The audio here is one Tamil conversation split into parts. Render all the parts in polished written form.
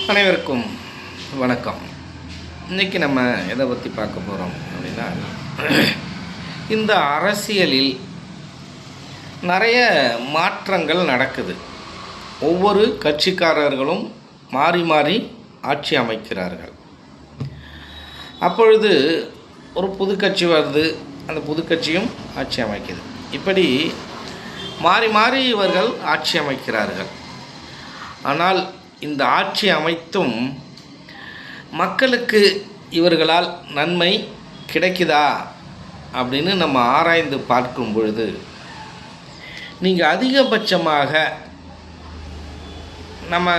அனைவருக்கும் வணக்கம். இன்றைக்கி நம்ம எதை பற்றி பார்க்க போகிறோம் அப்படின்னா, இந்த அரசியலில் நிறைய மாற்றங்கள் நடக்குது. ஒவ்வொரு கட்சிக்காரர்களும் மாறி மாறி ஆட்சி அமைக்கிறார்கள். அப்பொழுது ஒரு புது கட்சி வருது, அந்த புது கட்சியும் ஆட்சி அமைக்குது. இப்படி மாறி மாறி இவர்கள் ஆட்சி அமைக்கிறார்கள். ஆனால் இந்த ஆட்சி அமைத்தும் மக்களுக்கு இவர்களால் நன்மை கிடைக்குதா அப்படின்னு நம்ம ஆராய்ந்து பார்க்கும் பொழுது, நீங்கள் அதிகபட்சமாக நம்ம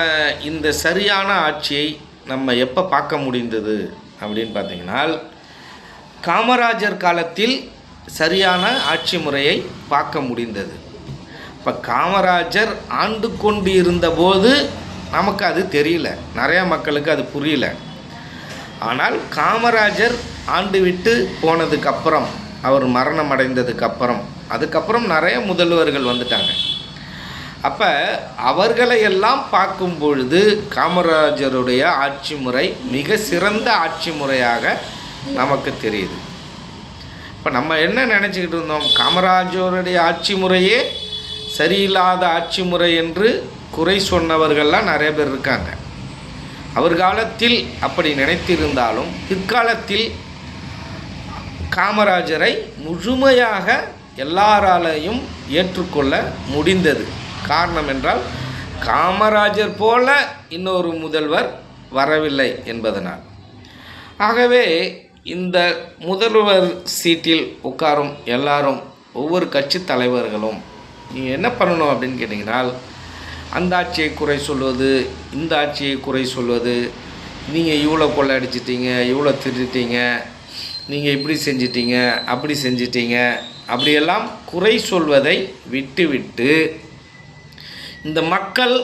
இந்த சரியான ஆட்சியை நம்ம எப்போ பார்க்க முடிந்தது அப்படின்னு பார்த்தீங்கன்னா, காமராஜர் காலத்தில் சரியான ஆட்சி முறையை பார்க்க முடிந்தது. இப்போ காமராஜர் ஆண்டு கொண்டு இருந்தபோது நமக்கு அது தெரியல, நிறையா மக்களுக்கு அது புரியல. ஆனால் காமராஜர் ஆண்டு விட்டு போனதுக்கப்புறம், அவர் மரணம் அடைந்ததுக்கப்புறம், அதுக்கப்புறம் நிறைய முதல்வர்கள் வந்துட்டாங்க. அப்போ அவர்களையெல்லாம் பார்க்கும் பொழுது காமராஜருடைய ஆட்சி முறை மிக சிறந்த ஆட்சி முறையாக நமக்கு தெரியுது. இப்போ நம்ம என்ன நினச்சிக்கிட்டு இருந்தோம், காமராஜருடைய ஆட்சி முறையே சரியில்லாத ஆட்சி முறை என்று குறை சொன்னவர்கள்லாம் நிறைய பேர் இருக்காங்க. அவர் காலத்தில் அப்படி நினைத்திருந்தாலும் பிற்காலத்தில் காமராஜரை முழுமையாக எல்லாராலையும் ஏற்றுக்கொள்ள முடிந்தது. காரணம் என்றால், காமராஜர் போல இன்னொரு முதல்வர் வரவில்லை என்பதனால். ஆகவே இந்த முதல்வர் சீட்டில் உட்காரும் எல்லாரும், ஒவ்வொரு கட்சி தலைவர்களும் நீங்கள் என்ன பண்ணணும் அப்படின்னு கேட்டிங்கன்னா, அந்த ஆட்சியை குறை சொல்வது, இந்த ஆட்சியை குறை சொல்வது, நீங்கள் இவ்வளோ கொள்ளை அடிச்சிட்டீங்க, இவ்வளோ திருட்டிட்டீங்க, நீங்கள் இப்படி செஞ்சிட்டீங்க, அப்படி செஞ்சிட்டீங்க, அப்படியெல்லாம் குறை சொல்வதை விட்டுவிட்டு, இந்த மக்கள்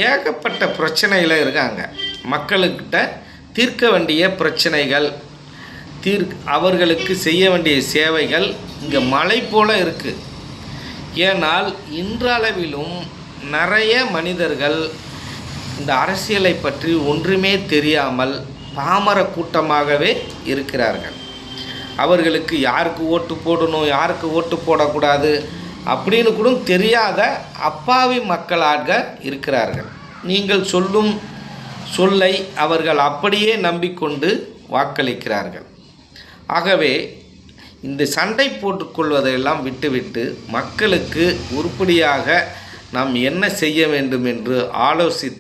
ஏகப்பட்ட பிரச்சனையில் இருக்காங்க. மக்களுக்கிட்ட தீர்க்க வேண்டிய பிரச்சனைகள், அவர்களுக்கு செய்ய வேண்டிய சேவைகள் இங்கே மலை போல் இருக்குது. ஏனால் இன்றளவிலும் நிறைய மனிதர்கள் இந்த அரசியலை பற்றி ஒன்றுமே தெரியாமல் பாமர கூட்டமாகவே இருக்கிறார்கள். அவர்களுக்கு யாருக்கு ஓட்டு போடணும், யாருக்கு ஓட்டு போடக்கூடாது அப்படின்னு கூட தெரியாத அப்பாவி மக்களாக இருக்கிறார்கள். நீங்கள் சொல்லும் சொல்லை அவர்கள் அப்படியே நம்பிக்கொண்டு வாக்களிக்கிறார்கள். ஆகவே இந்த சண்டை போட்டுக்கொள்வதையெல்லாம் விட்டுவிட்டு மக்களுக்கு உருப்படியாக நாம் என்ன செய்ய வேண்டும் என்று ஆலோசித்து